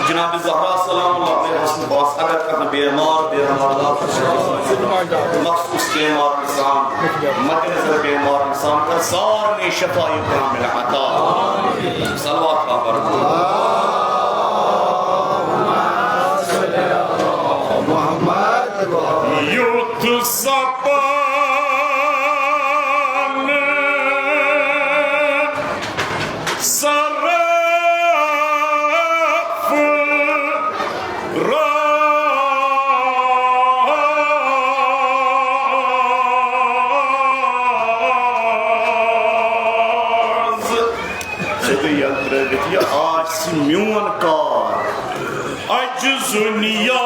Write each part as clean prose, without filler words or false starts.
जनाब ज़हरा सलाम अगर कहीं बेमार मखसूस बेमार इंसान मद्देनज़र बेमार इंसान का सारे शफाई कामिल अता सलवात का बरकत म्यून कार अजजुनिया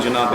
जनाब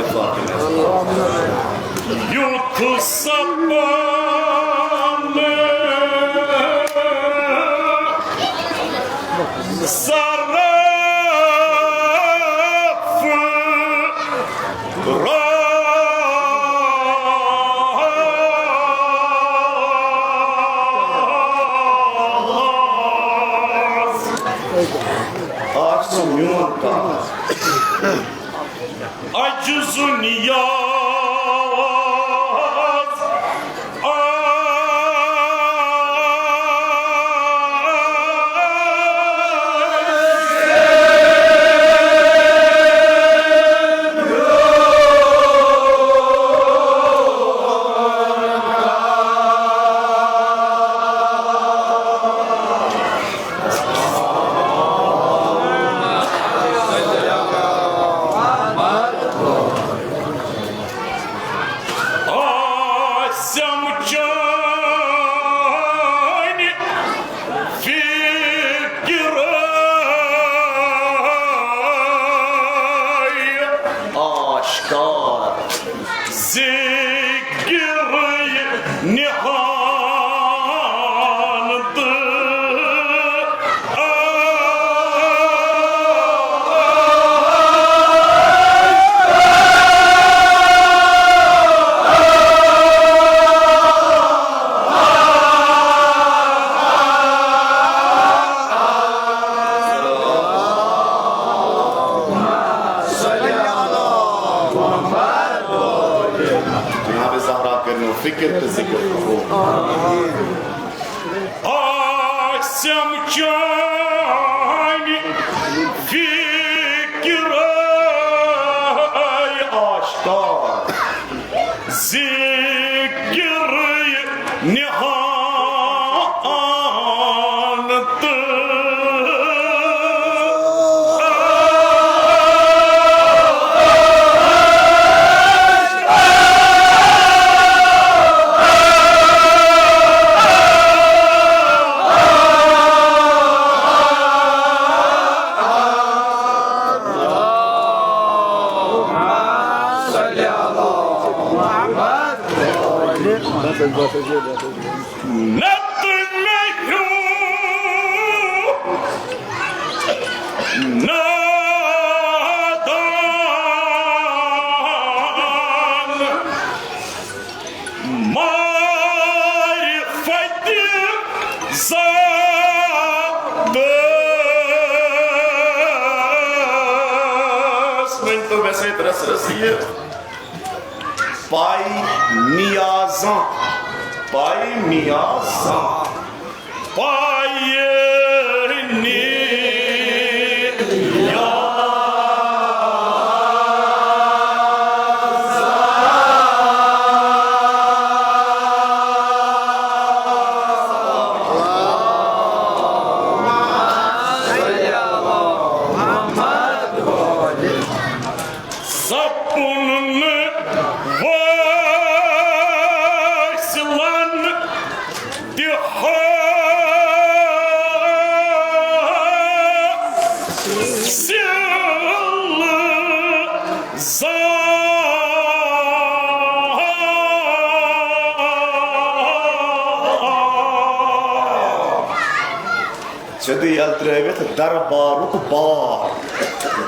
Darbaruk bar,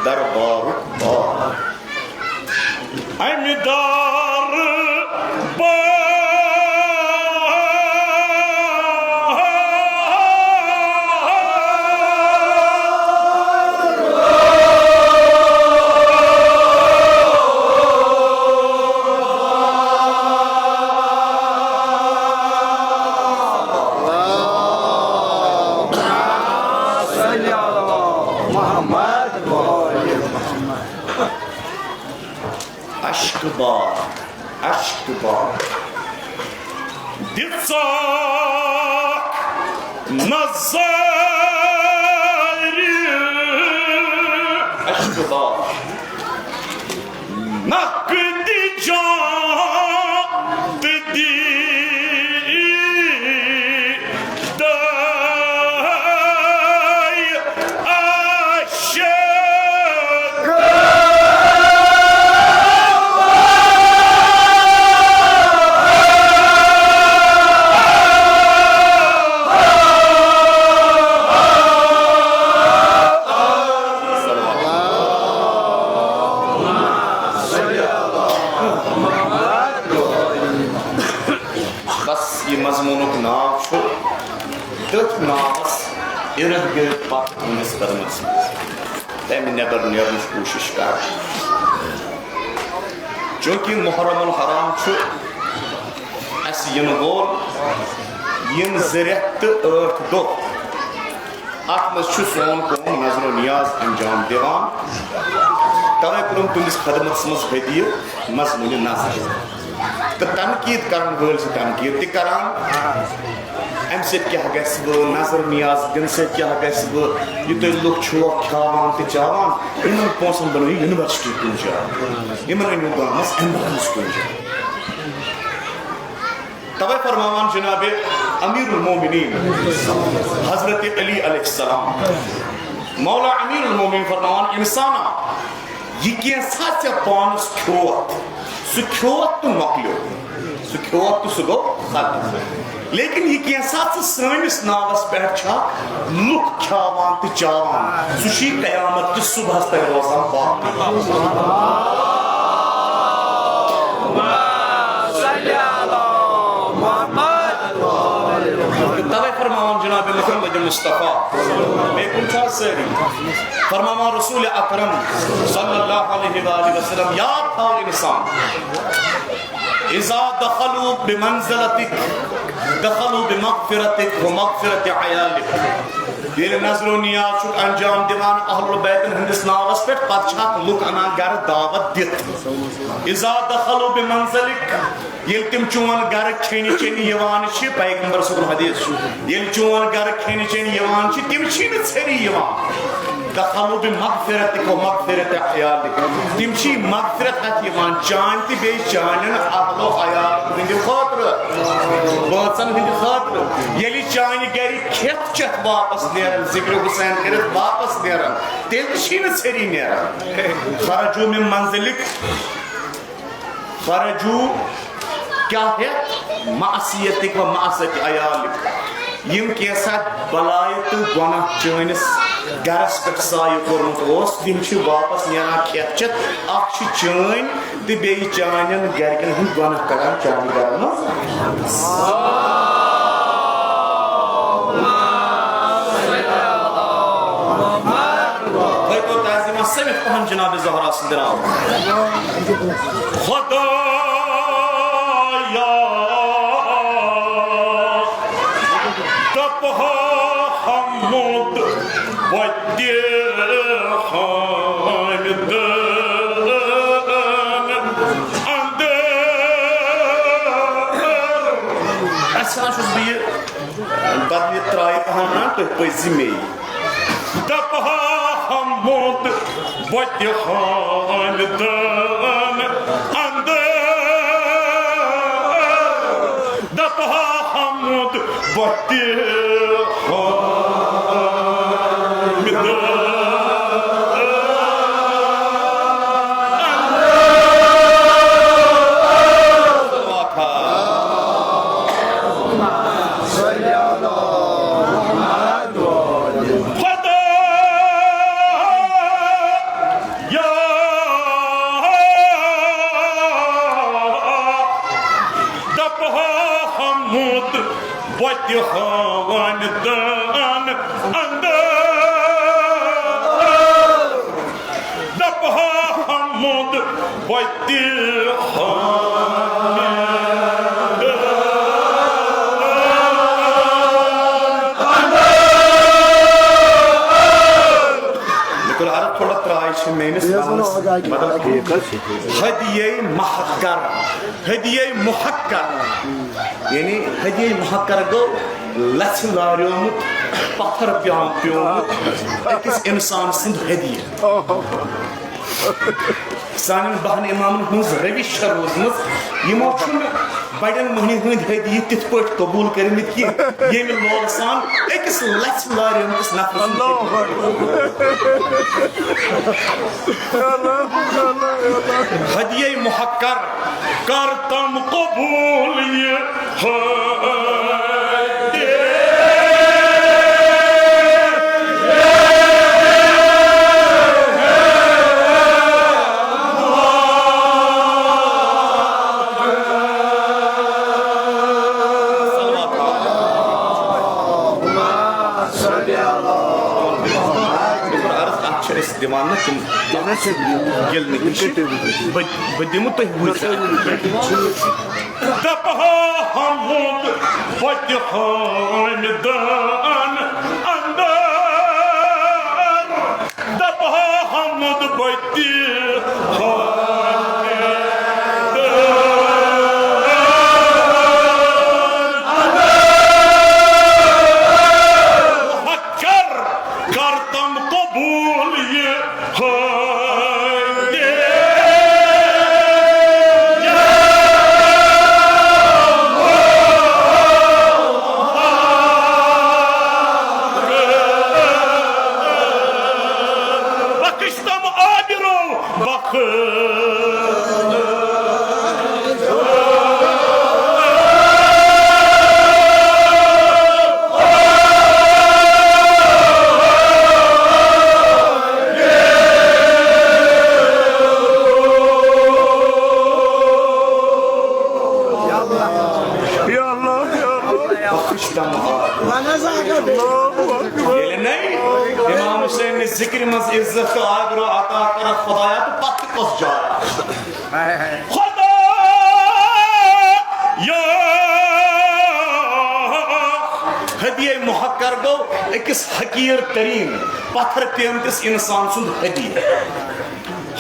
darbaruk bar. I'm darbar. Ashkubar Ditsa Nazari Ashkubar Nakdija Didi Day Ashkubar इर्द गिर्द पाक उन्नीस करमस तैमें नबर नेरन कोशिश कर चूंकि मुहर्रमुल हराम छु अस यन वोल यन ज़रियत तो 8 दो अत मज छु सोन कौम नजर नियाज अंजाम दिवान तवे कुम तुमिस खदमत मज हदीय मजमून नजर तो तनकीद करन वोल से तनकीद ति करान अम क्या नजर नियाज दिन से क्या युत लुक खावान तो चावान इन पोसन बनो यूनिवर्सिटी कुन जाए इन अनु गामस एम्बुलेंस कुन जाए तवे फरमावान जनाब अमीरुल मोमिनीन हजरत अली अलैहिस्सलाम मौला अमीरुल मोमिनीन फरमावान इंसाना ये कैसा से पानस खोत सु खोत तो मकलियो सु खोत तो सु गो खत्म लेकिन ये कैसा सनिस नावस पे लुक खावान तो चावान सुशी कयामत कि सुबह तक रोजान तवे फरमावान जनाब मुहम्मद मुस्तफा बेकुल सरी फरमावान रसूल अकरम सल्लल्लाहु अलैहि वसल्लम याद था इंसान इज़ा दखलू बिमंज़लतिक दखलू बिमग़फ़िरतिक व मग़फ़िरत अयालिक ये नजरो नियाज छु अंजाम दिवान अहलुल बैतन हंदिस नावस पे पछाक लुक अना घर दावत दित इज़ा दखलू बिमंज़लिक ये तिम चोन घर खेनी चेनी यवान छ पैगंबर सल्लल्लाहु अलैहि वसल्लम ये चोन घर खेनी चेनी यवान छ तिम छी न छरी यवान दखलू बिमग़फ़िरतिक व मग़फ़िरत अयालिक तिम छी मग़फ़िरत हत यवान चान ति बे चानन अहलो अयाल हिंद खातिर बासन हिंद खातिर यली चान गरी खेत चत वापस नेरन जिक्र हुसैन करत वापस नेरन तेल छी न छरी नेरन खरजू मिन मंजिलिक खरजू क्या है मासियतिक व मासत अयालिक यम कैसा बलाय तो गुनाह चनिस गरस पे साय कोर्मुत तिम वापस नेरान खेत चत अख चन तो बे चान गरकन हूं गुनाह करान चान गर समित पहन जनाब ज़हरा सिंद नाम खुदाया तपहा हमुद वद्य हामिद असा छुस बे बदल त्राय पहन तो पज़ि मे तपहा हमुद वद्य हामिद दपहा हमुद वद्य हामिद वद्य हामिद दपहा हमुद वद्य हदिये महक्कर हदिये मुहक्कर यानी हदिये मुहक्कर गो लछ लार्योमुत पत्थर प्योमुत अकिस इंसान सिंध हदिये सान बहन इमाम हज रविश रोजमत यमो बड़न महनी हंद हदिये तिथ पट कबूल करमित कि येमि लोल सान अकिस लछ लार्योमुत नफर हदिये मुहक्कर कर तम कबूल ये दिवान तुम बदिमु तुह दपहा हमुद वद्य हामिद दपहा हमुद वद्य इमाम हुसैन ने जिक्र मज इज्जत आबरू अता कर खुदाया तो पत कस जा खुदा या हदिये मुहक्कर गो अकिस हकीर तरीन पत्थर पेमतिस इंसान सुंद हदिये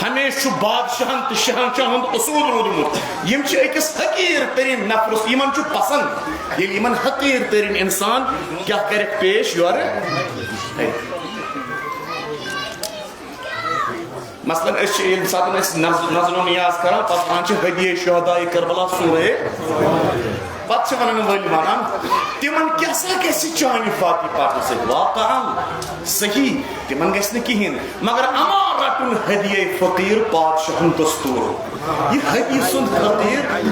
हमेशा बादशाहन तो शहनशाहन उसूल रोदमुत यम छ अकिस हकीर तरीन नफरस यमन छ पसंद ये यमन हकीर तरीन इंसान क्या करे पेश योर मसलन नजर नियाज कर हदिये शहदाए करबला सूरे पत वन वल वन तिमन कैसा चान फाती पार्टी से वाक़अन सही तिमन गस न कहीं मगर अमार रटन हदिये फकीर बादशाह दस्तूर यह हदी सुन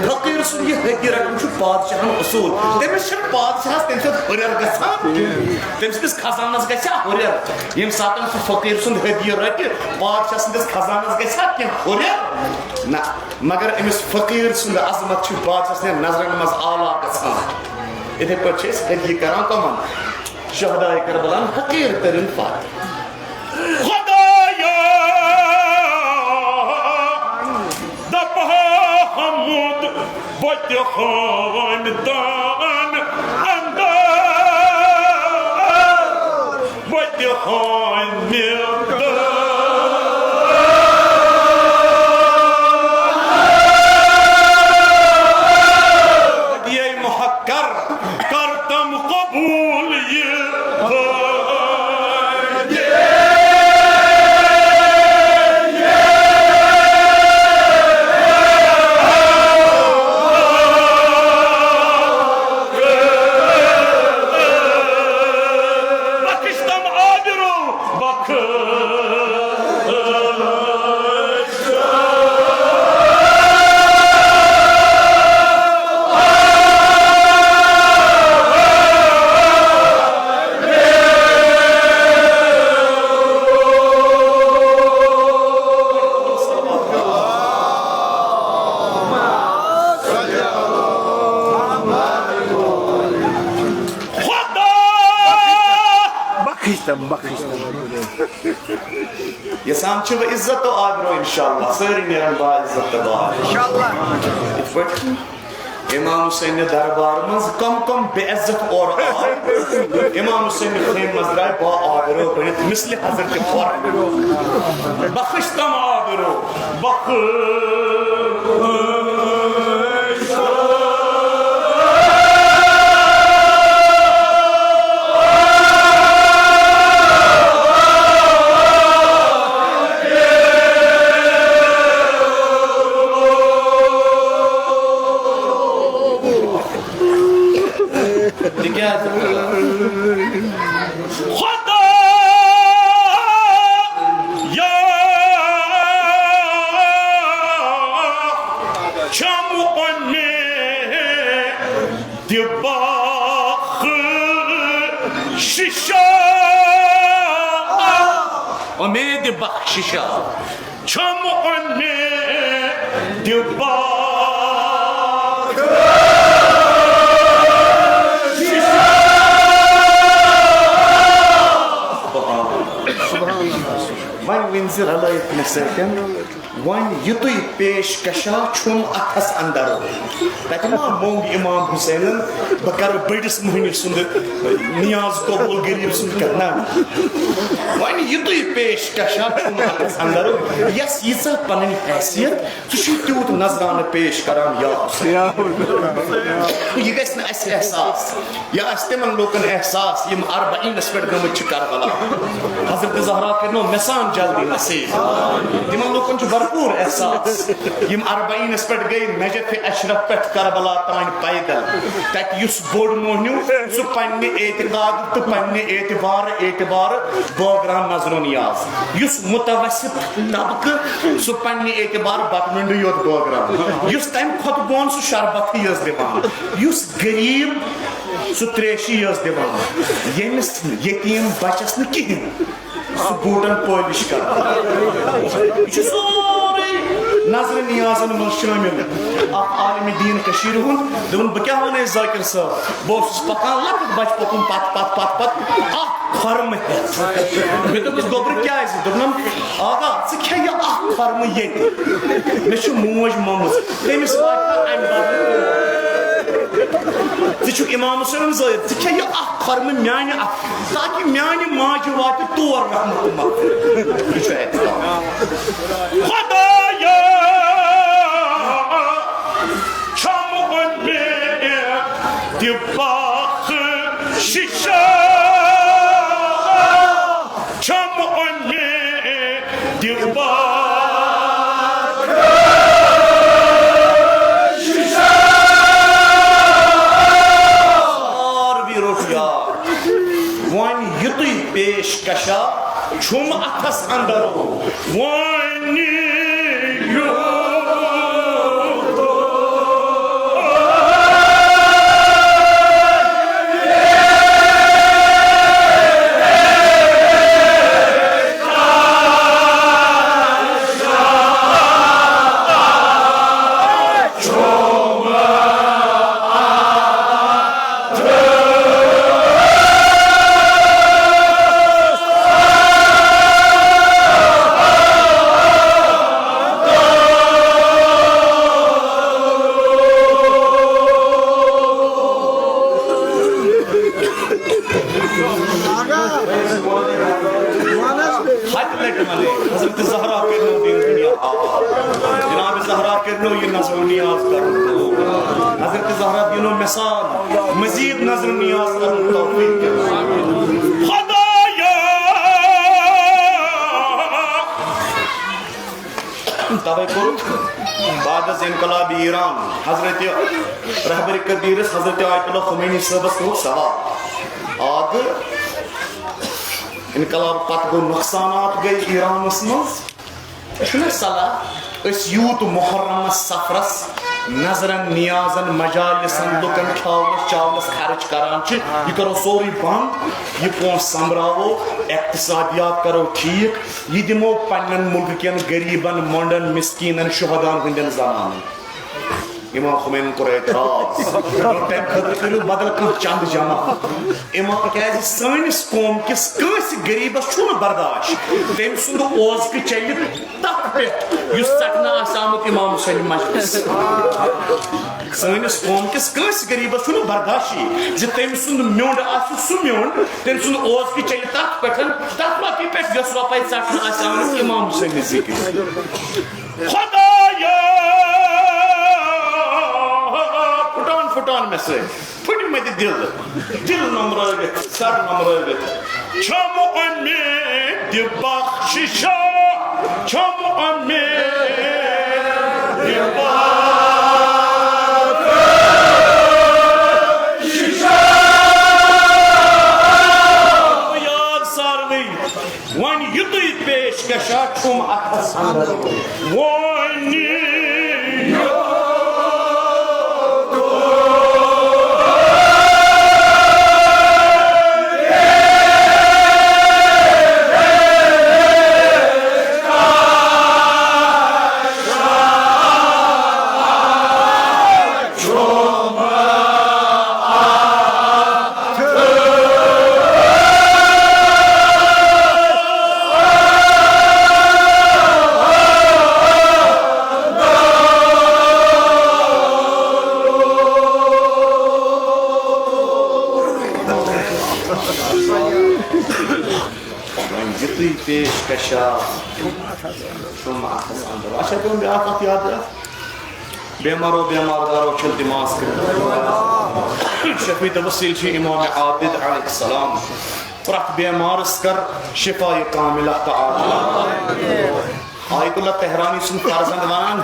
फकीर सुन यह हदी रटन बादशाह असूल तमिस बादशाह तम हुरर गस खजानस गसा हुरर यम सात फकीर सुन हदी रट बादशाह सदस खजानस गसा हुरर ना मगर अमिस फकीर सुन अजमत बादशाह नजरन मज आला गसान इथे पे हदी करान कमन शहदाए करबलान फकीर तरिन फात खुदाया दबहा हमद बत खानदान अंदर बत खानदान ये मुहक्कर करतम कबूल ये ये सामने वो इज्जत तो आबरो इंशाल्लाह सारी नेरन बा इज्जत तो इंशाल्लाह इमाम हुसैन दरबार मज कम बेइज्जत और इमाम हुसैन खेम मजराय बा आबरो बनित मिसल हजरत फर बख्श तम आबरो बख्श बख्शिशा छम अन्ने दिबा वन विंजर अलाय नसरकन वन युतु पेश कशा छुम अथस अंदर तकमा मोंग इमाम हुसैन बकर बड़िस मोहनी सुंदर नियाज कबूल गरीब सुन करना वन युतु पेश कशा छुम अथस अंदर यस यीसा पनन हैसियत सुशु त्यूत नजरान पेश करान या ये गस न एहसास या इस्तेमाल लोकन एहसास यम 40 स्पेड गम छ करबला हजरत ज़हरा के नो मिसान जल्दी नसीब तिमन लोकन छ भरपूर एहसास यम 40 स्पेड गई नजफ अशरफ पे करबला तान पैदल तक युस बोड मोहनु सु पन्ने एतिकाद तो पन्ने एतबार बोग्राम नजरो नियाज युस मुतवस्सित तबक सु पन्ने एतबार बकमंड योत बोग्राम युस टाइम खत बोन सु शरबत यस दिवान युस गरीब सु त्रेशी यस दिवान यमिस यतीम बचस न किहिन सु बूटन पॉलिश कर नजर नियाजन मन शामिल आलिम दीन कशीर हुन दोन बक्या होने जाकिर साहब बोस पकान लक बच पकुन पत खर्म है मैं तो गोबर क्या है दोनम आगा से क्या ये खर्म ये मैं छु मोज ममस तेमिस वाट एंड छु इमाम हुसैन ज़ाहिर क्या ये खर्म म्यान ताकि म्यान माज वात तोर रहमत ये छु खुदाया छम अन्ने दिबाख शीशा छम अन्ने दिबाख पेश कशा छुम अथस अंदरो वानी हजरत ज़हरा के जनाब ज़हरा के नजर नियाज कर हजरत ज़हरा दिनो मिसाल मजीद नजर नियाज कर तौफीक खुदाया तवे करो बाद इनकलाब ईरान हजरत रहबर कबीर हजरत आयतुल्लाह ख़ुमैनी साहब को सवाल आद इनकलाब पत गो नुकसानात गई ईरान मज सलाह यूत मुहर्रम सफरस नजरन नियाजन मजालिसन लुकन खावलस चावलस खर्च करान यह करो सोरी बंद यह पोस संभरावो इक्तिसादियात करो ठीक यह दिमो पन्न मुल्क कन गरीबन मोंडन मिस्कीनन शुहदान हंदन जनान इमाम खुमैनी को एतराज करो बदल कह चंद जमा इमाम क्या सनिस कौम किस कंस गरीबस छुन बर्दाश्त तम सुंद ओज के चल तथ पे सटना आमुत इमाम हुसैन मजलिस सनिस कौम किस कंस गरीबस छुन बर्दाश्त तम सुंद म्योंड आसु सु म्योंड तम सुंद ओज के चल तथ पे यस रपाय सटना आमुत इमाम हुसैन जिक्र खुदाया फुटान में से फुट में दिल नमरावित सर नमरावित छम उम्मीद बख्शिशा छम उम्मीद बख्शिशा यार सारवी वन युद्ध पेश कशा छुम अथस अंदर वानी बेमारो बेमारदारो चल दिमाग शफी तवस्सिल इमाम आबिद अलैहिस्सलाम प्रत बेमारस कर शिफा कामिला आयतुल्लाह तहरानी सुन फर्जंद वनान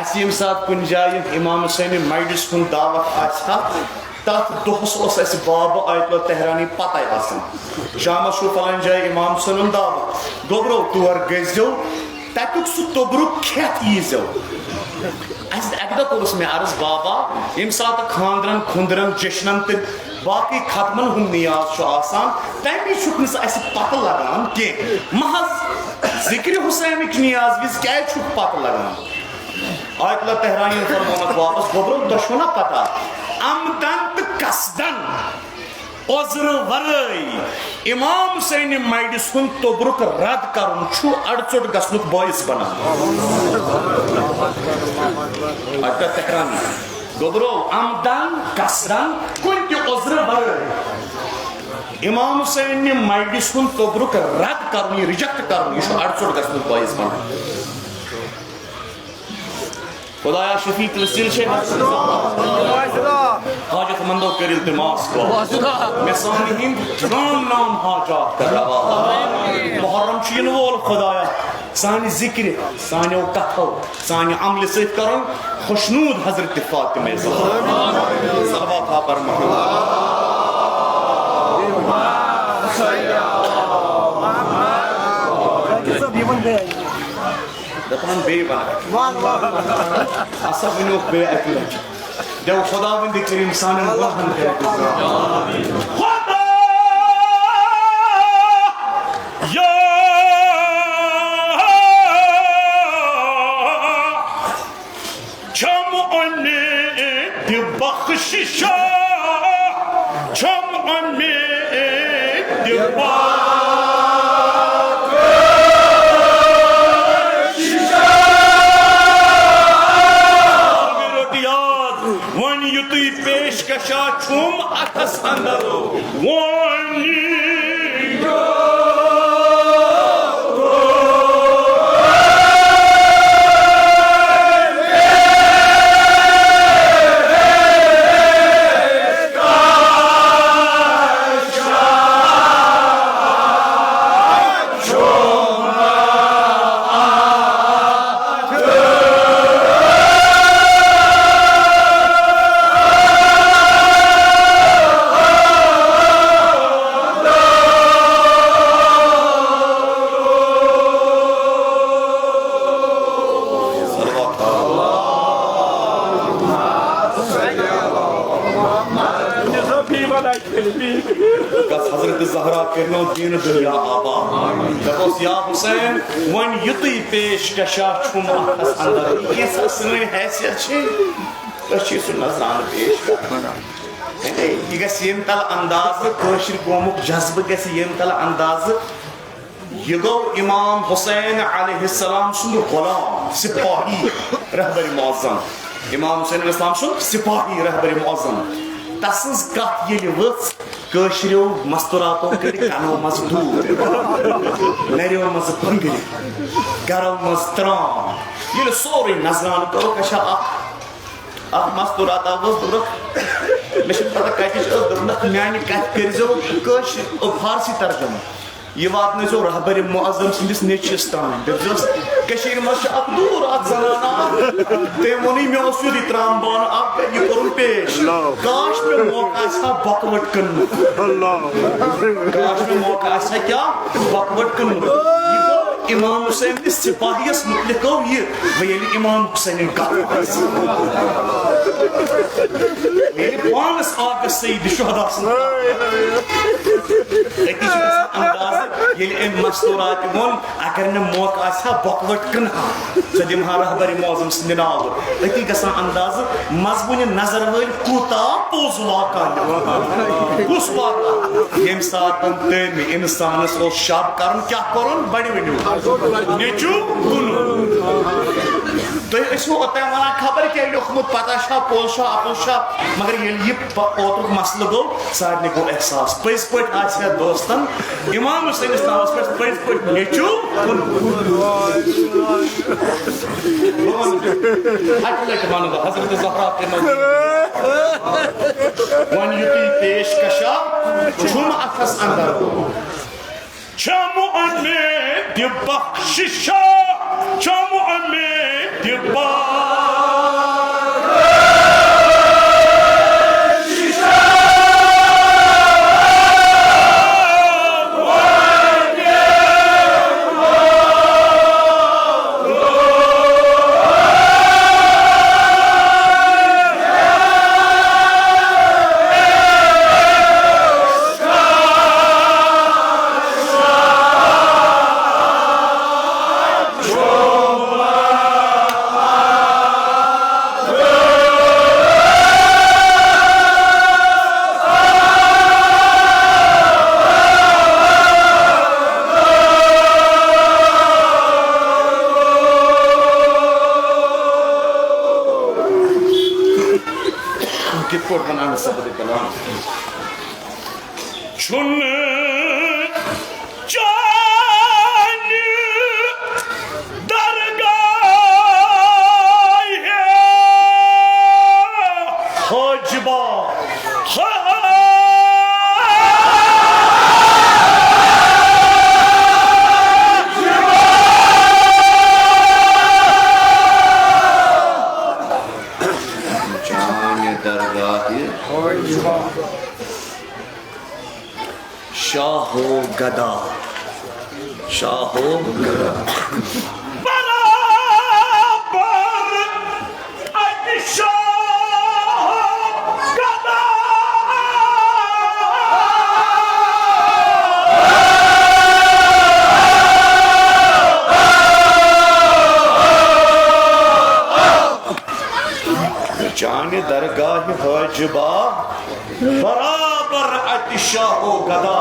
अस यम सात कुन जाय इमाम हुसैन मजलिस कुन दावत आस्था तथ दोहस अस बाब आयतुल्लाह तहरानी पता आसान शाम फलान जाय इमाम हुसैन दावत दोबरो तोर गजो तक सु तोब्रुक खेत यीजो अकदा कोस मे अर्ज बाबा यम सात खानदरन खुंदरन जश्नन तो बाकी खत्मन हुन नियाज आसान तमी छुक पत लगान के महज जिक्र हुसैन नियाज विज क्या पत लगान आयतुल्लाह तहरानी फरमानत वापस गोबरो दुश्मना पता अमदन तो कसदन ओजर वरई इमाम हुसैन मजलिस कुन तोब्रुक रद करुन छु अड़चोट गसनुक बॉयस बना आयतुल्लाह तहरानी गोबरो अमदन कसदन कुन के ओजर वरई इमाम हुसैन मजलिस कुन तोब्रुक रद करुन रिजेक्ट करुन छु अड़चोट गसनुक बॉयस बना खुदाया शफी तवस्सिल छे हाजत मंदो कर इल्तिमास को मैं सानी हिंद नाम हाजात कर रहा मुहर्रम छिन वोल खुदाया सानी जिक्र सानो कथो सानी अमल से करन खुशनूद हजरत फातिमा सल्लल्लाहु पर मोहम्मद दपन बे बना असा बिनो बे अकल देव खुदावंद करीम सानन वहन खुदा या चम अन्ने दि बख्शिशा चम अन्ने दि पेशकशा छुम अथस अंदर हजरत ज़हरा करनो दीन दुनिया आबा दपोस या हुसैन वन युति पेश कशा छुम अथस अंदर ये ससने हैसियत छे अच्छी सु नजरान पेश करना ये गस यम तल अंदाज कोशिर गोमुक जज्ब गस यम तल अंदाज ये गो इमाम हुसैन अलैहिस्सलाम सुन गुलाम सिपाही रहबर मुअज्जम इमाम हुसैन अलैहिस्सलाम सुन सिपाही रहबर मुअज्जम तसंज कथ ये वच कशरो मस्तुरातों कर कानो मज दूर नरियो मज पंगरी गरो मज त्राम ये सोरे नजरान करो कशा आ मस्तुराता वस दुरख मेश पता कतिच दुरख म्यानि कथ करजो कश फारसी तर्जुमा ये बात ने जो रहबर मुअज्जम सिंदिस नेचिस तान दजस कशीर मश अक दूर अक जनाना ते मोनी में ओसुद इतराम बान आप ये करुन पेश काश में मौका सा बकवट कन अल्लाह काश में मौका सा क्या बकवट कन इमाम हुसैन इस सिपाहियस मुतलको ये वयली इमाम हुसैन का ये पांस आग सईद शुहदा ये मस्तूरात मोन अगर न मौका आसा बकवट कन सदिम हा रहबर मुअज्जम सिनाव अति गसा अंदाज मजबून नजर वल कोता पोजला का कुस बात यम सातन ते इंसानस ओ शाब करन क्या करन बड़ी वीडियो नेचू गुन तो इसो अता वना खबर के लोखमत पता शा पोलशा अपोशा मगर ये ओतुक मसला गो सारने को एहसास पैस पट आछा दोस्तन इमाम हुसैन इस्लाम पर पैस पट नेचू गुन हटले के मानो हजरत ज़हरा के मौजूद वन युति पेश कशा छुम अथस अंदर चमु अन्ने दि बख्शिशा चमु अन्ने दि चुन जानी दरगाह हजबा शाहो गदा शाहो गदा والہِ درگاہ حاجبا برابر اتہِ شاہو گدا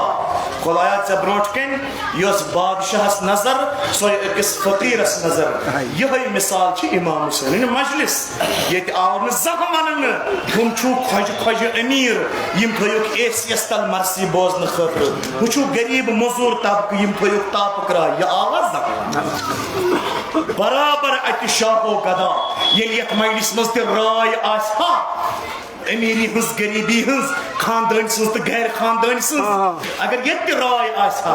خدایا ژےٚ برونٛٹھ کَنۍ یۄس بادشاہس نظر سۄے أکِس فقیٖرس نظر یِہے مِثال چھِ اِمام حُسین مجلس ییٚتہِ آو نہٕ زانٛہہ وننہٕ ہُم چھُو خۄجہِ خۄجہِ أمیٖر یِم تھٲیِکھ اے سی یس تل مرثی بوزنہٕ خٲطرٕ ہُہ چھُو غریٖب موٚزوٗر طبقہٕ یِم تھٲیِکھ تاپہٕ کراے یہِ آواز زانٛہہ برابر اتہِ شاہو گدا ییٚلہِ یتھ مجلس منٛز تہِ راے آسہِ ہا أمیٖری ہٕنٛز غریٖبی ہٕنٛز خاندٲنۍ سٕنٛز تہٕ غیر خاندٲنۍ سٕنٛز اگر ییٚتہِ تہِ راے آسہِ ہا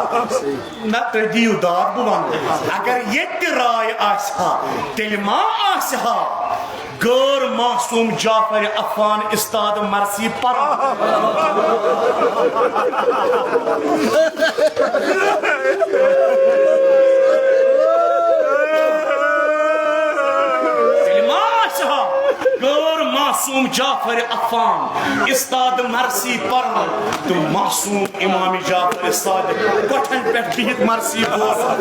نہ تُہۍ دِیِو داد بہٕ ونہٕ اگر ییٚتہِ تہِ راے آسہِ ہا تیٚلہِ ما آسہِ ہا غٲر معصوٗم جعفر عفان استاد مرثی پران غٲر معصوٗم جعفر عفان استاد مرثی پران تہٕ معصوٗم امام جعفر صادق کۄٹھٮ۪ن پٮ۪ٹھ بِہِتھ مرثی بوزان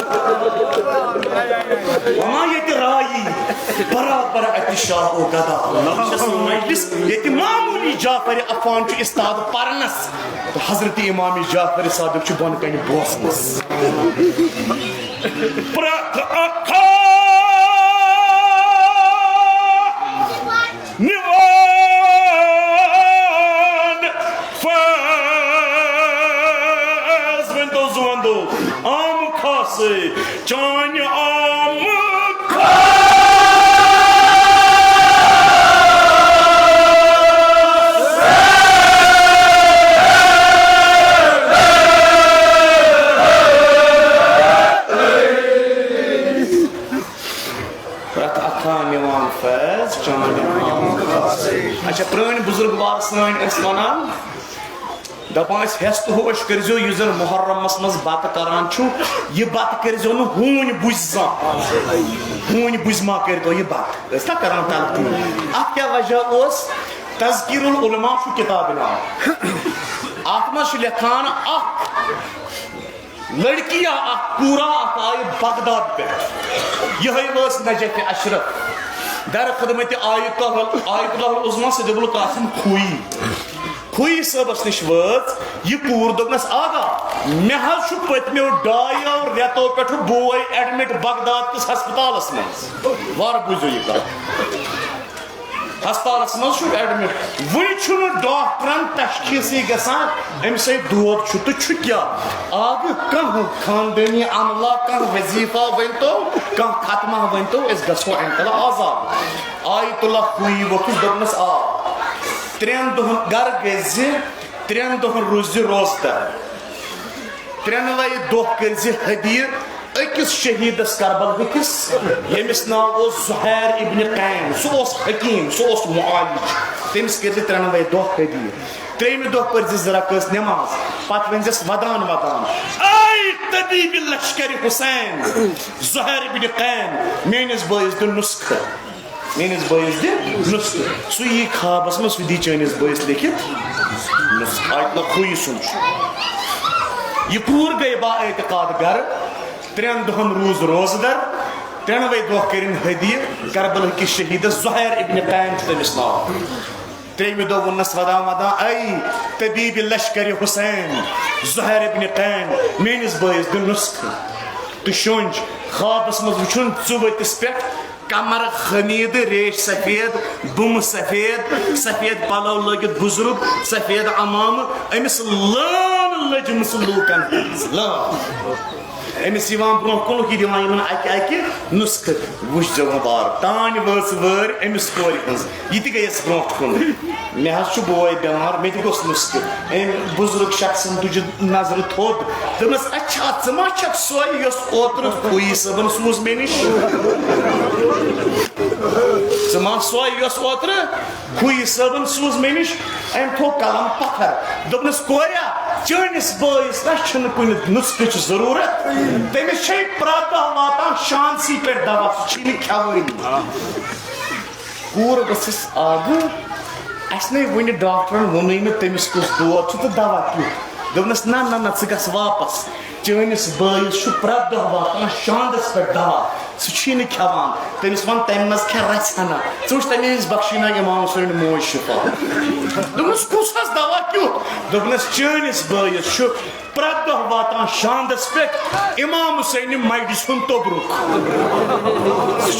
وۄنۍ ما ییٚتہِ رایی برابر اتہِ شاہو گدا مجلس ییٚتہِ معموٗلی جعفر عفان چھُ استاد پرنس تہٕ حضرت امام جعفر صادق چھُ بۄنہٕ کنہِ بوزنس پرٛٮ۪تھ اکھ چانہِ پرٛٮ۪تھ اکھا نِوان فیض چانہِ اچھا پرٛٲنۍ بُزرگ وار سٲنۍ ٲسۍ وَنان دپان ٲسۍ ہٮ۪س تہٕ ہوش کٔرزیٚو یُس زن محرمس منٛز بتہٕ کران چھُ یہِ بتہٕ کٔرزیٚو نہٕ ہوٗنۍ بُزِ زانٛہہ ہوٗنۍ بُزِ ما کٔرتو یہِ بتہٕ ٲسۍ نا کران تلقیٖن اتھ کیٛاہ وجہ اوس تذکیٖر العلما چھُ کِتابہِ ناو اتھ منٛز چھُ لیکھان اکھ لڑکیا اکھ کوٗرا اکھ آیہِ بغداد پٮ۪ٹھ یِہے ٲس نجف اشرف در خدمتِ آیت اللہ العظما سید ابوالقاسم خویی صٲبس نِش وٲژ یہِ کوٗر دوٚپنس آغا مےٚ حظ چھُ پٔتمیو 2 رٮ۪تو پٮ۪ٹھٕ بوے ایڈمِٹ بغداد کِس ہسپتالس منٛز وارٕ بوٗزِو یہِ کتھ ہسپتالس منٛز چھُ ایڈمِٹ وُنہِ چھُنہٕ ڈاکٹرن تشخیٖصٕے گژھان أمۍ سۭتۍ دود چھُ تہٕ چھُ کیٛاہ آگہٕ کانٛہہ خاندٲنی عملہ کانٛہہ وظیفہ ؤنۍتو کانٛہہ ختمہ ؤنۍتو أسۍ گژھو اَمہِ تلہٕ آزاد آیت اللہ خویی ووٚتھُس دوٚپنس آ 3 دۄہن گرٕ گٔژھۍ 3 دۄہن روٗزِ روزدر 3وَے دۄہ کٔرزِ ہدیہِ أکِس شہیٖدس کربل ہٕکِس ییٚمِس ناو اوس زُہیر ابن قین سُہ اوس حکیٖم سُہ اوس معالج تٔمِس کٔرزِ 3وَے دۄہ ہدیہِ 3مہِ دۄہ پٔرزِ 2 رکٲژ نٮ۪ماز پتہٕ ؤنزٮ۪س ودان اے طبیٖب لشکر حُسین زُہیر ابن قین میٲنِس بٲیِس دِ نُسخہٕ میٲنِس بٲیِس دِ نُسخہٕ سُہ یی خوابس منٛز سُہ دی چٲنِس بٲیِس لیکھِتھ نُسخہٕ آیت اللہ خویی سُنٛد چھُ یہِ کوٗر گٔے با اعتقاد گرٕ 3 دۄہن روٗز روزدر 3وَے دۄہ کٔرِنۍ ہدیہِ کربل ہٕکِس شہیٖدس زُہیر ابن قین چھُ تٔمِس ناو 3مہِ دۄہ ووٚننس ودان اے طبیٖب لشکر حُسین زُہیر ابن قین میٲنِس بٲیِس دِ نُسخہٕ تہٕ شونٛچ خوابس منٛز وٕچھُن ژٕ ؤتِس پٮ۪ٹھ کمر خمیٖدٕ ریش سفید بُمہٕ سفید پلو لٲگِتھ بُزرگ سفید عمامہٕ أمِس لٲن لٔجمٕژ لوٗکن ہٕنٛز لٲن أمِس یِوان برونٛہہ کُن یہِ دِوان یِمن اکہِ نُسخہٕ وٕچھزیٚو وۄنۍ وارٕ تانۍ وٲژ وٲرۍ أمِس کورِ ہٕنٛز یہِ تہِ گٔیَس برونٛٹھ کُن مےٚ حظ چھُ بوے بٮ۪مار مےٚ تہِ گوٚژھ نُسخہٕ أمۍ بُزرگ شخصن تُجہِ نظرِ تھوٚد دوٚپنس اچھا ژٕ ما چھکھ سۄے یۄس اوترٕ خویی صٲبن سوٗز مےٚ نِش ژٕ ما سۄے یۄس اوترٕ خویی صٲبن سوٗز مےٚ نِش أمۍ تھوٚو قلم پتھر دوٚپنس کوریا چٲنِس بٲیِس نہ چھُنہٕ کُنہِ نُسخٕچ ضروٗرت تٔمِس چھے پرٛٮ۪تھ دۄہ واتان شانسی پٮ۪ٹھ دوا سُہ چھُے نہٕ کھٮ۪وٲنی کوٗر ؤژھٕس آگہٕ اَسہِ نے وُنہِ ڈاکٹرن ووٚنُے نہٕ تٔمِس کُس دود چھُ تہٕ دوا کیُتھ دوٚپنس نہ ژٕ گژھ واپس चैनिस बयस प्रत दह वातान शांदस पे दवा सह खेवान तमिस वन तम मज खे रचना च तमिस बख्शीना इमाम हुसैन मोज शिफा दोपस कुस दवा क्युत दोपनस चैनिस बयस प्रत दह वातान शांदस पे इमाम हुसैन मइड सुन तोब्रुक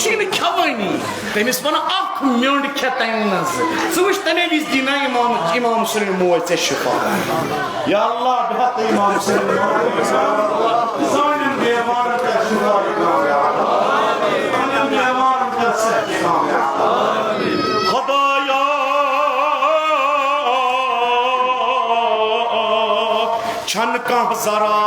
सह खेवानी तमिस वन म्योंड खे तम मज च तमे विज दीना इमाम हुसैन मोज ऐ शिफा या अल्लाह बेहत इमाम हुसैन सानिम बेमान का शिफा सानिम बेमान का शिफा खुदाया छन का जरा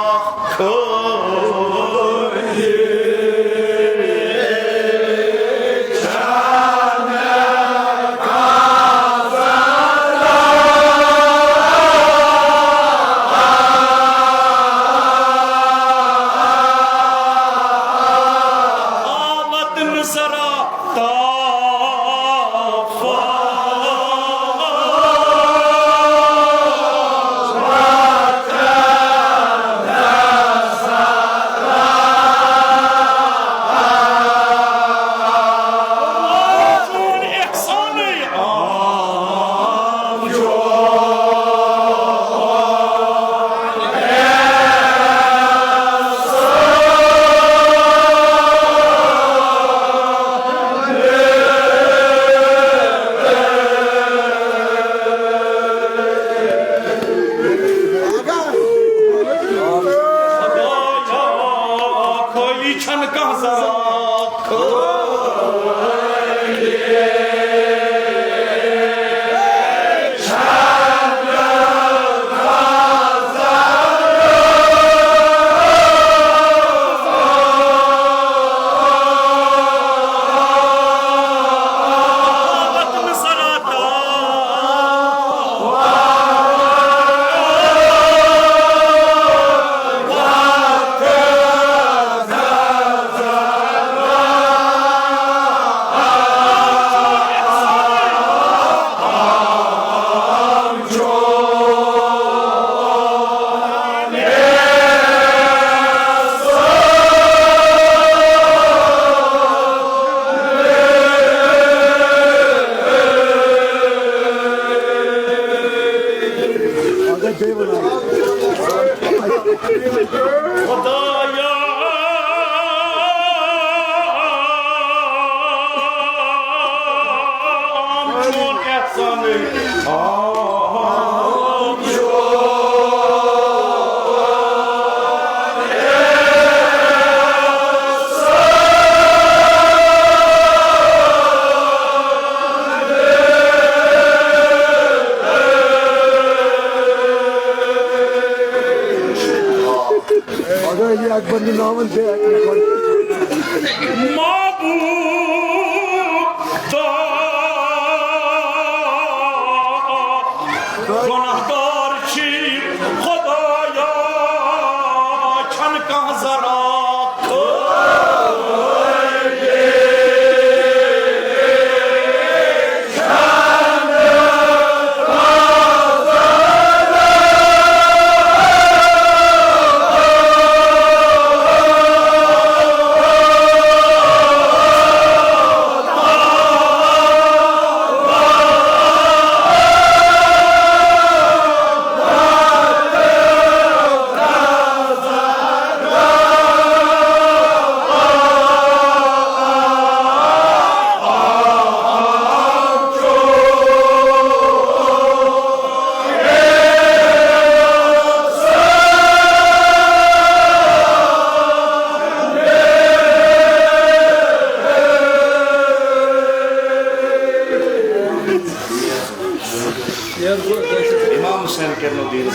इमाम हुसैन के नदीर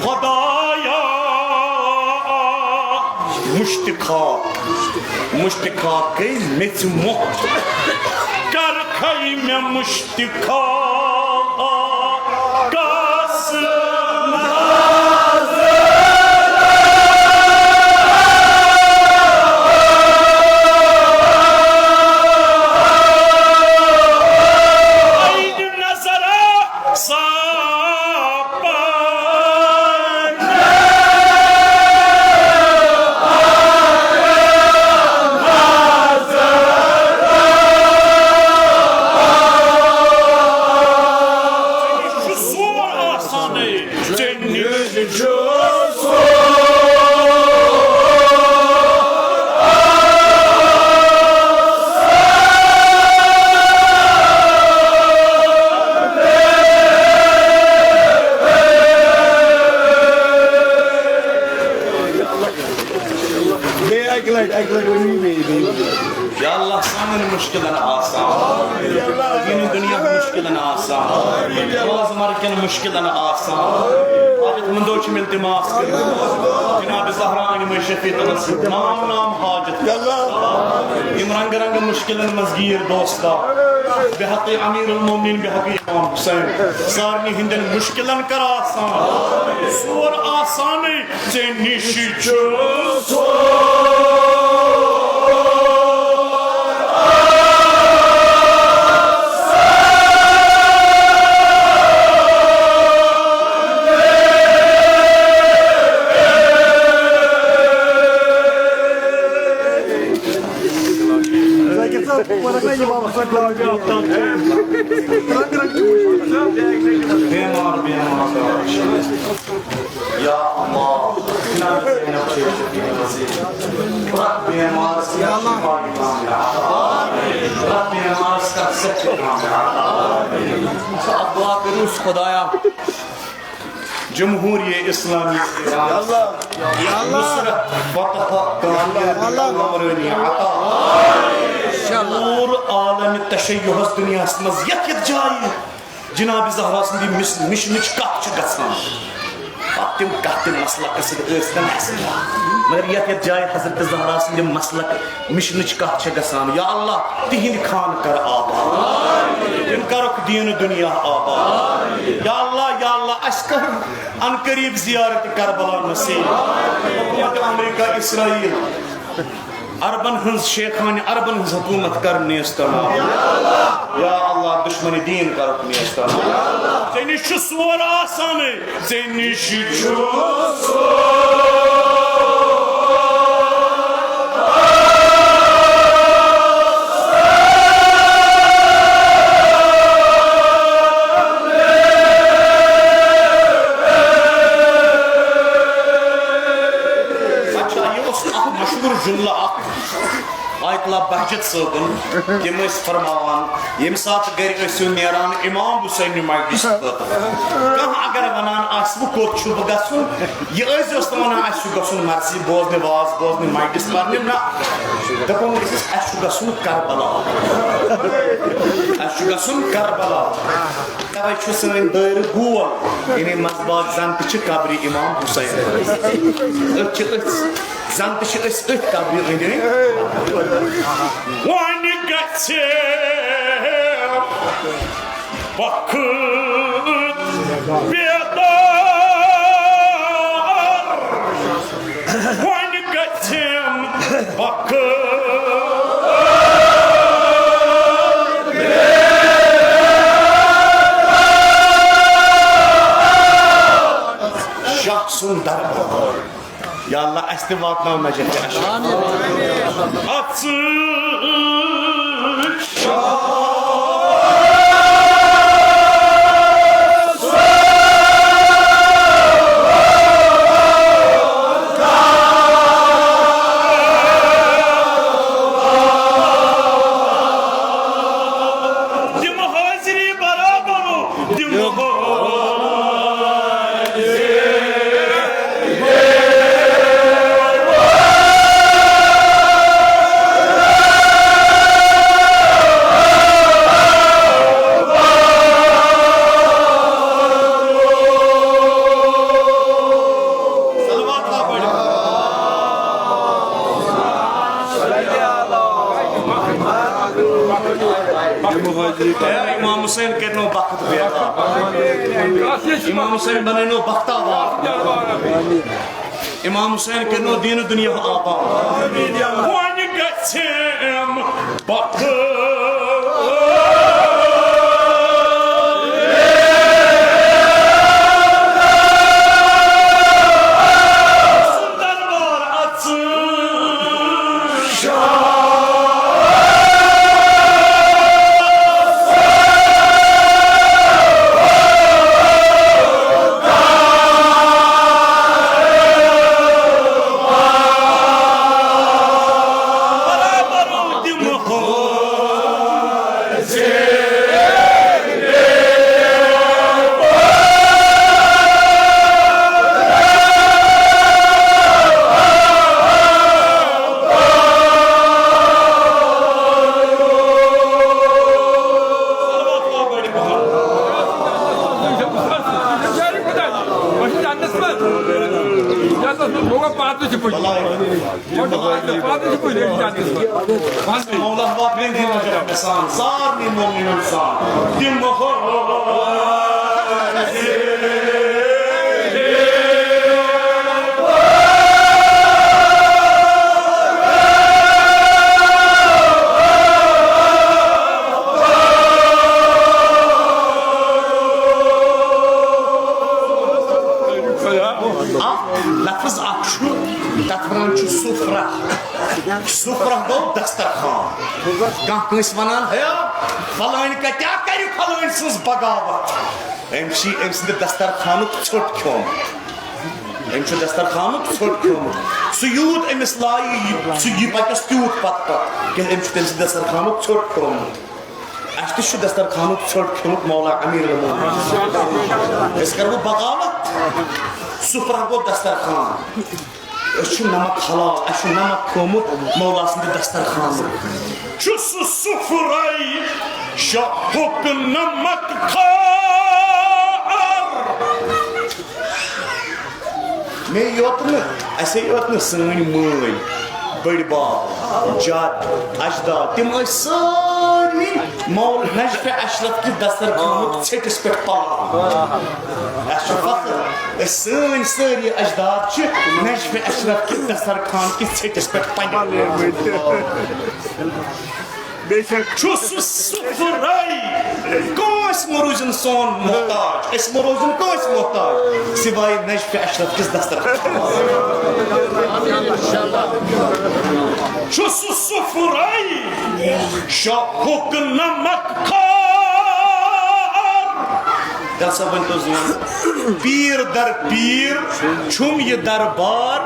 खुदाया मुश्तिका के मिच मोह कर खई में मुश्तिका या अल्लाह सामने मुश्किलन आसान दीन दुनिया मुश्किलन आसान रोजमर्रा के मुश्किलन आसान हाजतमंदों से इल्तिमास करो जनाब ज़हरा में शफी तवस्सुल नाम नाम हाजत इम रंग रंग मुश्किलन मज़गीर दोस्ता बेहक़ अमीरुल मोमिनीन बेहक़ इमाम हुसैन सारनी हिंदन मुश्किलन कर आसान सोर आसानी से निशी या अल्लाह खुदाया जमहूरिया इस्लामी आलम तशय्युह दुनिया मज जाए जनाब ज़हरा सदी मिशन तम कत मसलक मगर ये जाए हजरत ज़हरा सद मसलक मिशन कत या अल्लाह तिहिंद खान कर आबाद तिम करक दीन दुनिया आबाद या अल्लाह अस्कर अन करीब जियारत करबला नसीब अमेरिका इसराइल अरबन हंस शेखान अरबन हंस हुकूमत कर नेस्तमाम या अल्लाह दुश्मन दीन कर नेस्तमाम ज़ेनिश सोर आसामे ज़ेनिश जुमला आयतला बहजत सोबन तम फरमान यम सात गर नेरान इमाम हुसैन मजलिस कह अगर वनान कोत गु यह वन गुन मर्सी बोजन वाज बोजन मजलिस पर ना दपन गुन करबला गुन करबला तवे सन दर गोल यानी मजबात जन कब्र इमाम हुसैन जन कब्र अंद वन गच्छे वक्त बेदार वन गच्छे वक्त शाह सुंदर या अल्लाह अस्ते वातना मजद इमाम हुसैन के नो बख्त इमाम हुसैन बने नो बख्तावार इमाम हुसैन के नो दीन दुनिया आबाद Mevla vakfin dinleyecek insan, zar bir mu'min insan. Din lafız akşu, tatrançu sufra. Sufra bu dastarxan. Kankınız vanan ya, falanı katya kari falanısınız bagavat. Emsinde dastarxanı çort kyon. Emsinde dastarxanı çort kyon. Suyut emis layı, suyu pakas tiyut patta. Emsinde dastarxanı çort kyon. Açtı şu dastarxanı çort kyon Mevla Amir'le Mevla. Eskar bu bagavat. Sufra bu dastarxan. Şu namak halal, şu namak komut Mevlasında dastarxan. Şu sufrayı şahuk namak kar. Ne yotnu? Ase yotnu sığın mıy. Bड़ी बात जात अजदा तिम सारी मौल Najaf Ashraf की दस्तरखान छटिस पे पाल सन सारी अजदाद Najaf Ashraf की दस्तरखान की छटिस पे पाल Sufray Koş moruzun son muhtaç Es moruzun koş muhtaç Sivayi Necfi Eşref kız dastarxan Şu sufray Şahuk namak kar Dersa ben tozun Pir dar pir Çum ye darbar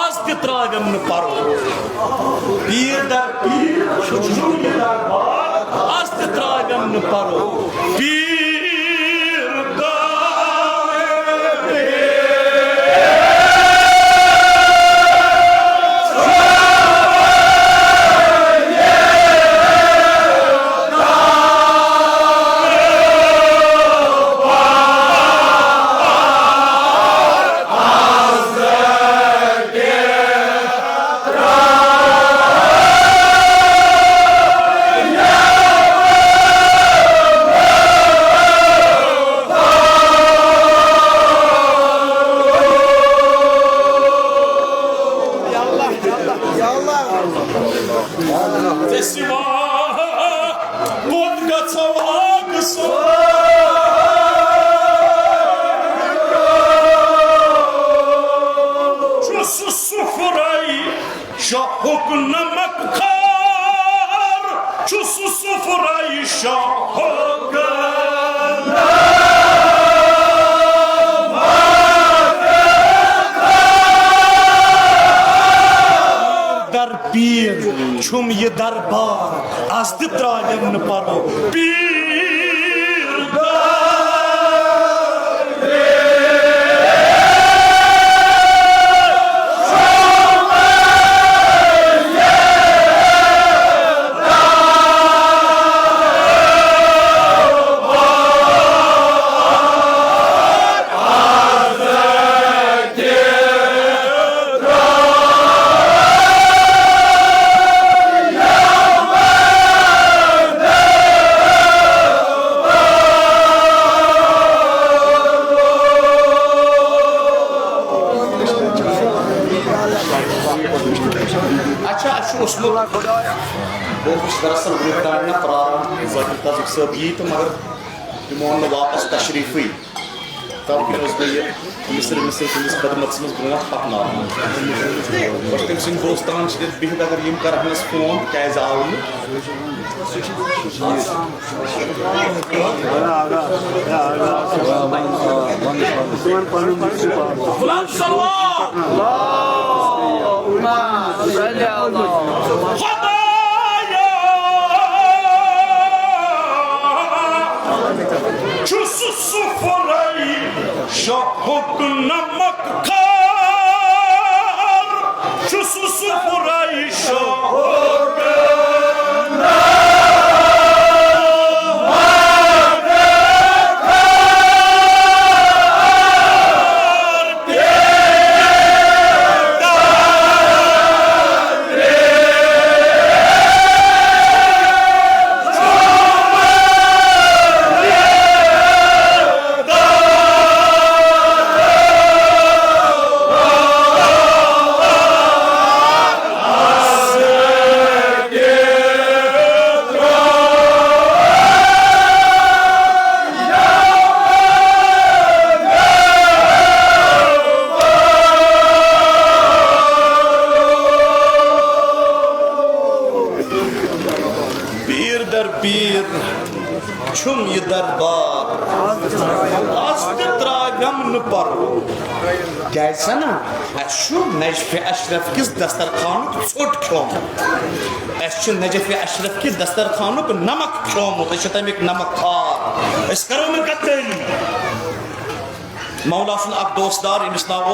Az titragam ne paro Pir dar pir Çum ye darbar Az titragam ne paro Pir dar pir Şahuk namak kar Çusu sufrayı şahuk Dar pir Çum ye darbar Azdı tralem ne paro Pir dar दरअसल Britannia प्रारंभ जाकिर ताजुक साहब ये तो मगर Timon वापस तशरीफी तब कि ये मिस्र तुमिस खदमत मस ब्रोह पकना और तम सिंह दोस्तान बिहत अगर यम करहनस फोन कैज आव Çusu sufrayı şahuk namak kar Çusu sufrayı şahuk namak kar Haider पीर छुम ये दरबार आज तरागम न पर क्या ना नजफ अशरफ किस दस्तरखान चोट खोम नजफ अशरफ किस दस्तरखान नमक खोमुत तमिक नमक खार करो कतल मौला सुन अख दोस्तदार यमिस नाव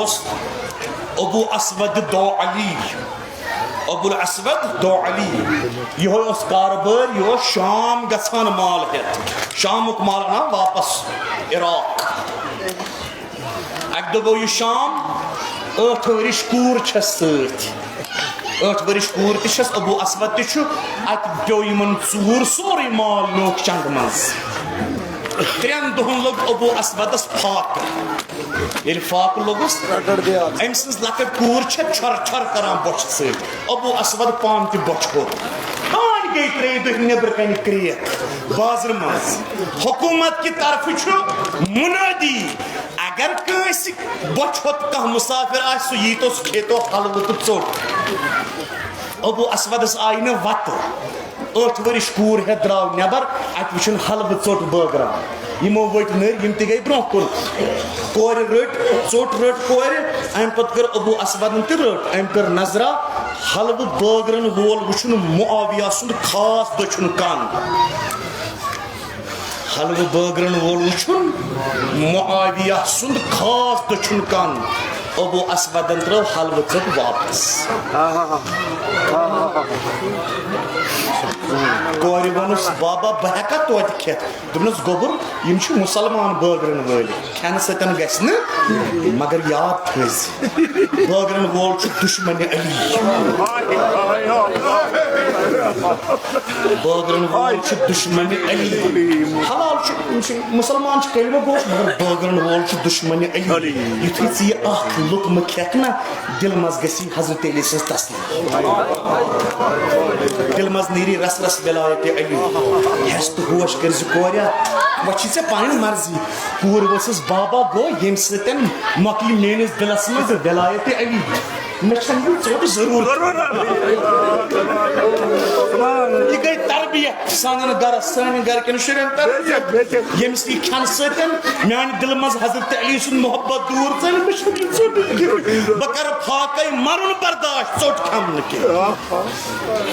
अबू असवद दो अली अबुल असवद दो अली यह कारबार यह शाम गसान माल हेत शामुक माल ना वापस इराक अक दो यह शाम 8 वरिश कूर सत 8 वरिश कूर तस अबू असवद अत पे इन चूर सोरे माल लोक चंद मज 3 दोहन लोग अबू असवदस फाक ये फाक लोगस अम सज लकट कूर छर छर करान बोच सत अबू असवद पान त बोच हो पान गई 3 दुह नबर कन क्रियत बाजार मज हुकूमत की तरफ मुनादी अगर कंस बोच होत कह मुसाफिर आ सु यीतो खेतो हलव तो चोट अबू असवदस आय न वत 8 वरिश कूर हे द्राव नबर अत वुन हलव चोट बगरा यमो वट नर यम त गई ब्रोह कुन कोर रट चोट रट कोर अम पत कर अबू असवदन त रट अम कर नजरा हलव बगरन वोल वुन मुआविया सुंद खास दछुन कान हलव बगरन वोल वुन मुआविया सुंद खास दछुन कान अबू असवदन त्रो हलव चोट वापस कोर वनुस बाबा बह हेका तोत खेत दोपनस गोबर यम छु मुसलमान बगरन वल खेन सतन गस न मगर याद थज बगरन वोल छु दुश्मन अली बगरन वोल छु दुश्मन अली हलाल छु मुसलमान छु कलमा गो मगर बगरन वोल छु दुश्मन अली युथि सी आख लुकम खेतना दिल मज गसी हजरत अली से तस्लीम दिल मज नीरी रस रस विलायत अली हस्त होश कर कोरिया वह से पान मर्जी कूर वसस बाबा गो यम सतन मकली मेनिस दिलस मज विलायत अली मैं चोट जरूर ये गई तरबियत सान घर सान घर के शुरन तरबियत यम्स खान सतन मान दिल मज हजरत अली सुन मोहब्बत दूर चल बकर फाकई मरुन बर्दाश्त चोट खम न के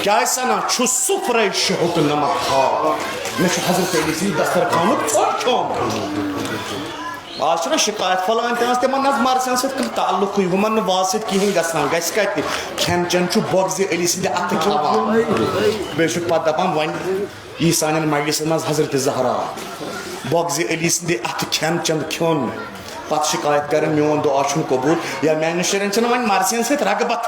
क्या सना छु सुफरे शहुत नमक खा मैं हजरत अली सुन दस्तरखान चोट खम आज शिकायत फलान तम मरसन सत ताल्लुक हुमन वाज सत कहें गसान गस कत खेन चन बोगज अली सद अत खवान बे पे दपान वन यह सान मजलिस मज हजरत जहरा बोगज अली सद अत खेन चन खोन पत शिकायत कर मोन दुआ कबूल या मान शुरन वन मरसन सत रगबत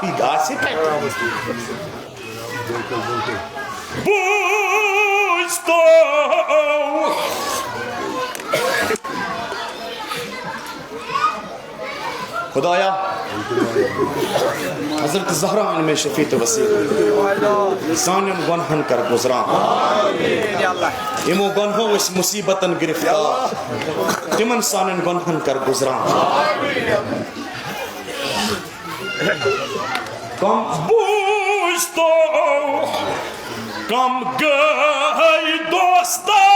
खुदाया हजरत ज़हरा में शफीत वसील सानियन गुनहन कर गुजरान इमो गुनहो इस मुसीबतन गिरफ्तार तिमन सानियन गुनहन कर गुजरान कम बूझतो कम गई दोस्तार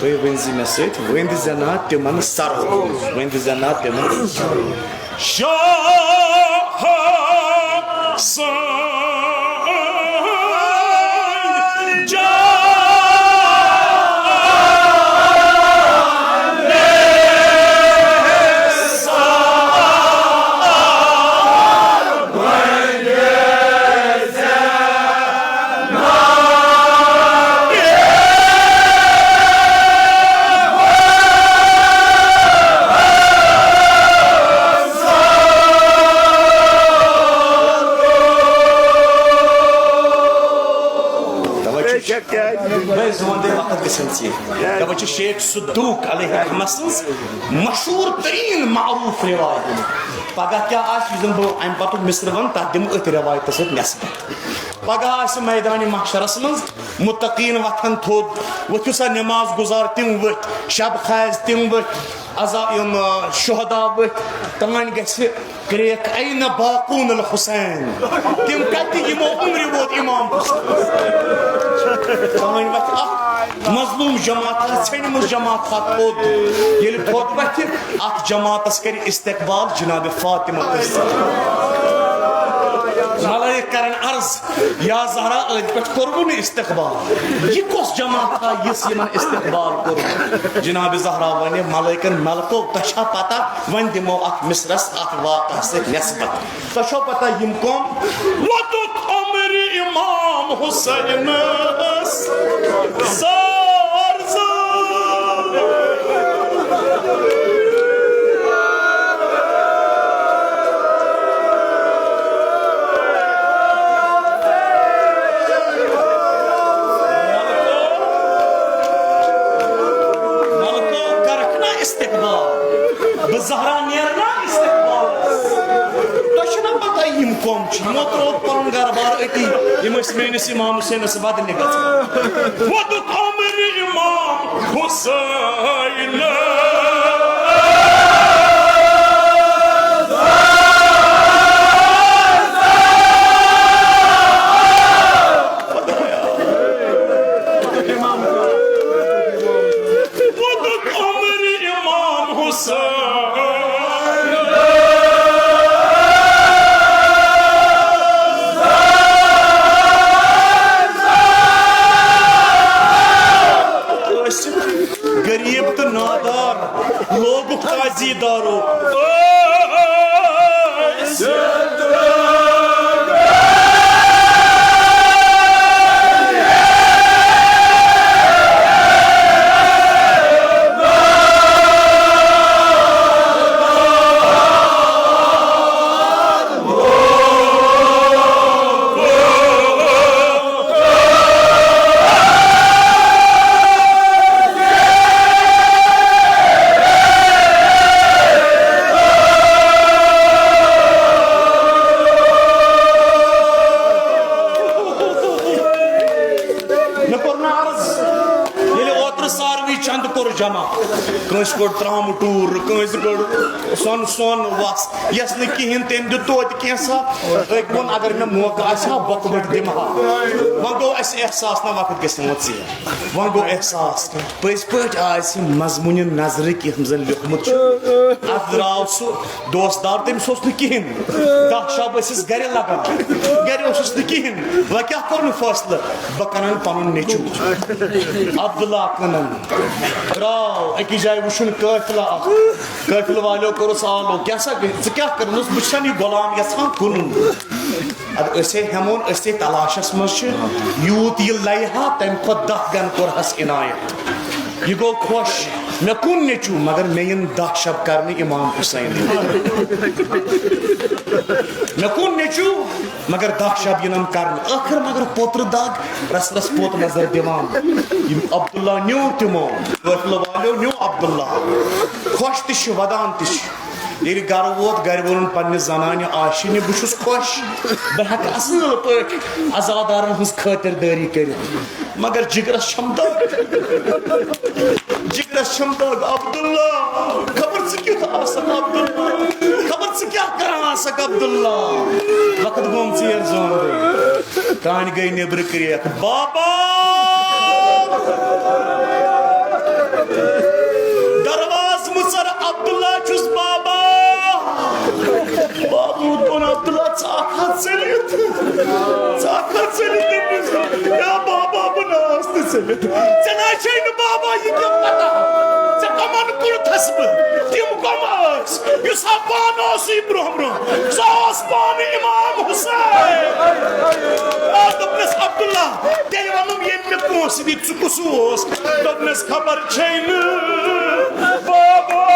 Вы вензи месет, венди занат тюман сару, венди занат тюман сару. वक्त गसन चे शेख सदूक अलैहिस्सलाम मशहूर तरीन मारूफ रिवायत पगह क्या बह अम पत मिसर वन तथ दिम अथ रिवायत नस्बत पगह मैदान महशरस मज मुतकीन वथन थोद वथु सा नमाज गुजार तिम वथ शब खैज तिम वथ अजा शुहदा वथ तान ग्रेक ऐन बाकून अल हुसैन तिम कत यमो उम्र वोत इमाम तान वथ मजलूम जमात छेनम जमात थोद ये थोद वथ अथ जमातस कर इस्तकबाल जनाब फातिमा मलाइक करन अर्ज या ज़हरा अद पे कोरबुन इस्तकबाल ये कस जमात था यस यमन इस्तकबाल कोर जनाब ज़हरा वने मलाइकन मलको तशा पता वन दिमो अख मिसरस अख वाक़ा से नस्बत तशा पता यम कम वतुत अमर इमाम हुसैन ज़हरा नेरना इस्तकबाल तो पता यम कम त्रो पन घर बार अति मेनिस इमाम हुसैनस बदल वदुत अमर इमाम हुसैन गरीब तो नादार लोग काजीदारो जमा कंस कोड त्राम टूर कंस कोड सोन सोन वस यस न किहिन तेम दु तोत केसा एक बोन अगर न मौका आसा बकबट दिमहा वगो अस एहसास न वक्त गसन वसी वगो एहसास पस पट आस मजमून नजर कि हमजन लिखमत अदराव सु दोस्तदार तेम सोस न किहिन दाक्षा बसिस गरे लगा गरे ओसस न किहिन व क्या करन फैसला बकनन पनुन नेचू अब्दुल्ला कनन अकी जाए वुन काफिल वालों करो सालो क्या कर बह गुलाम यहां कुन अद हेमोन तलाशस मज यूत यह लहा तम खुद 10 गन कोरहस इनायत यह गो खुश मे कुन नेचू मगर मे इन 10 शब कर इमाम हुसैन मे कुन नेचू मगर 10 शब यम कर आखिर मगर पोत्र दाग रस रस पोत नजर दिवान अब्दुल्ला न्यू तमो काफिल वालो न्यू अब्दुल्ला खुश तह वदान तह ये गर वोत गर वोन पन्ने जनान आशिन बहुस खुश बह हेक असल पे अजादारन हज खातिरदारी कर मगर जिगरस दाग अब्दुल्ला खबर अब्दुल्ला खबर क्या कर अब्दुल्ला वक्त गोम चेर जोन कान गई नेबर क्रियक बाबा दरवाज मुसर अब्दुल्ला चुस बाबा बाबू दोन अब्दुल्ला चाखा चलित या बाबा बनास्त चलित चना छैन बाबा ये क्या पता च कमन कुर थसब तिम कमास युस पान ओस इब्राहिम सास पान इमाम हुसैन दपनस अब्दुल्ला तेल वनुम ये मे कोस दी चुकुसोस दपनस खबर छैन बाबा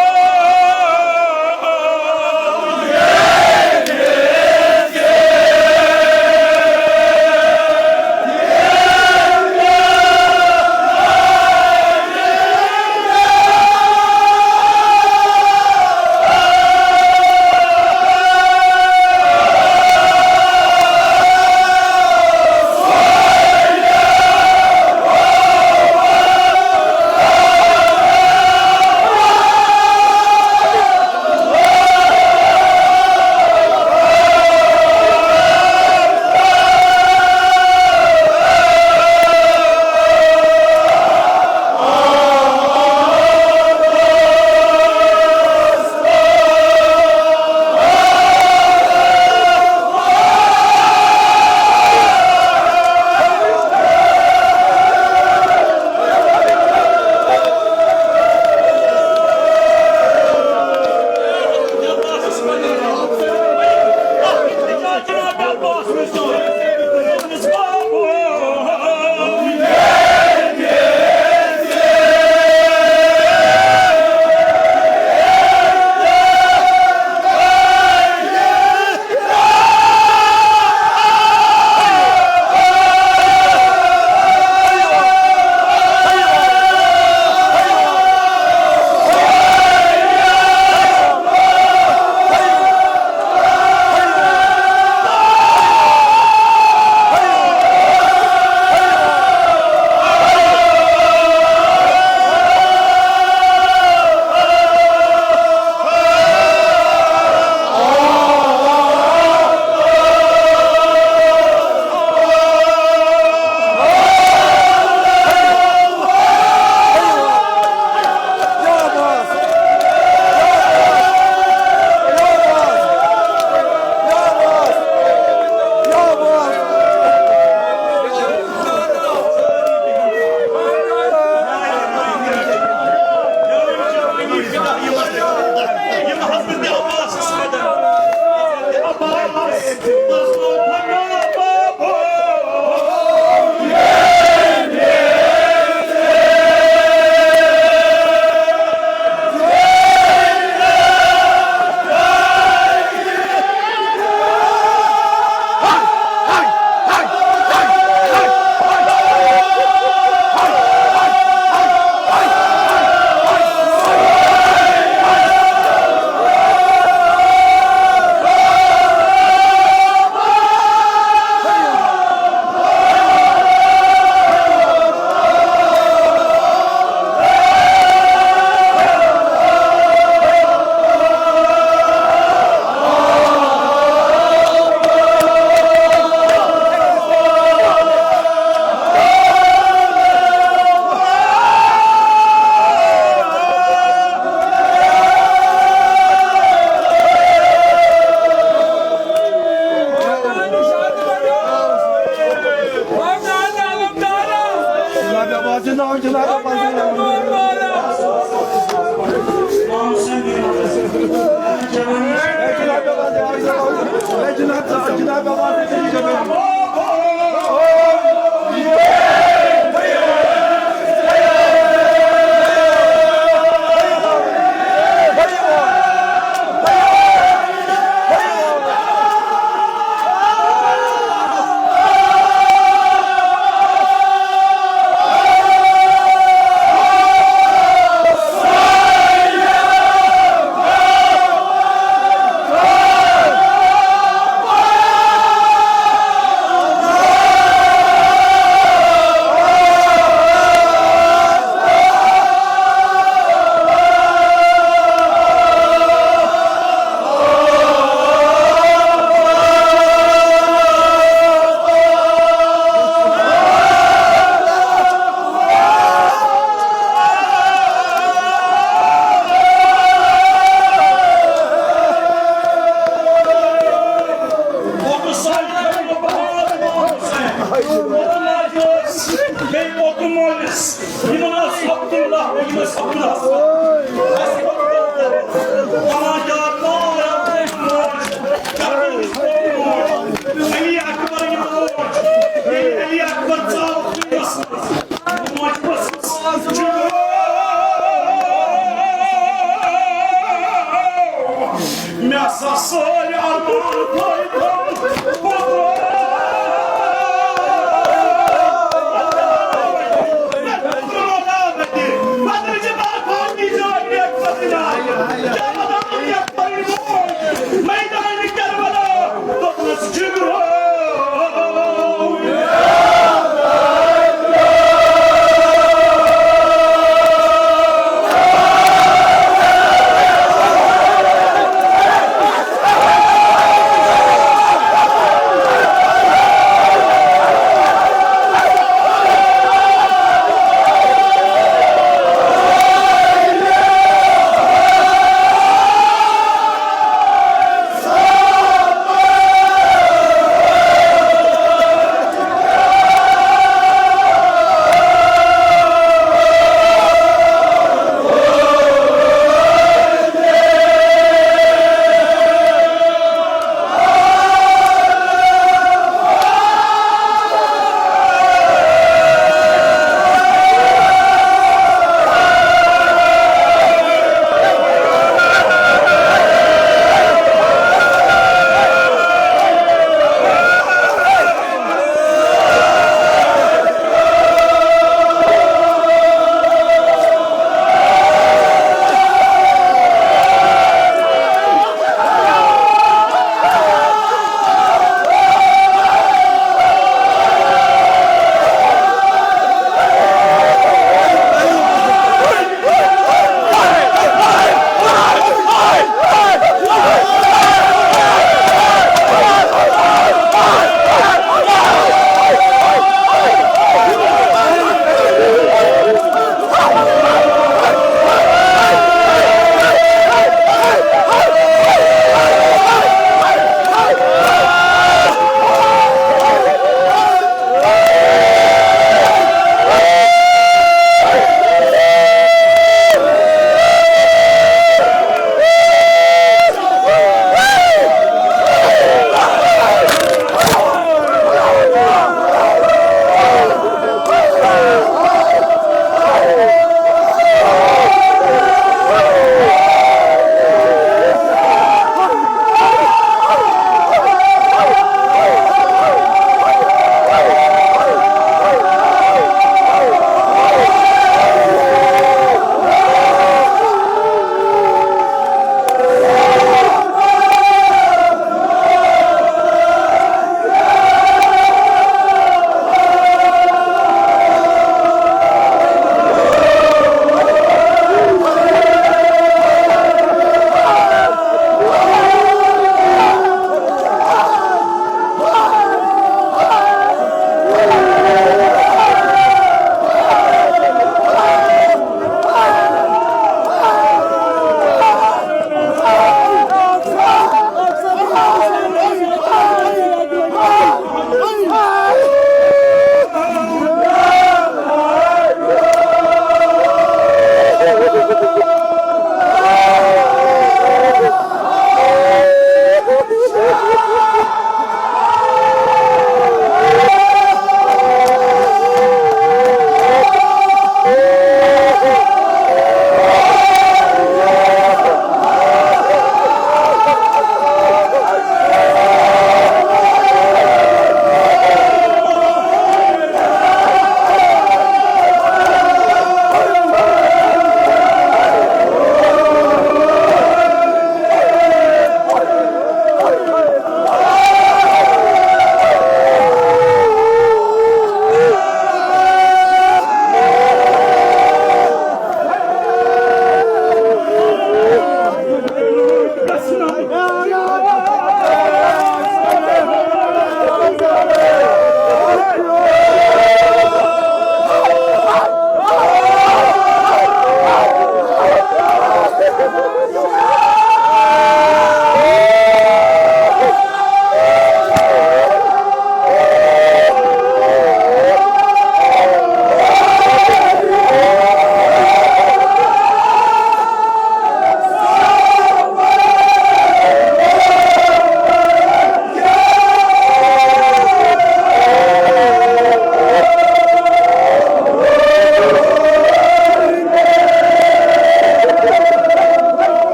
Мясо, соль, арбуз,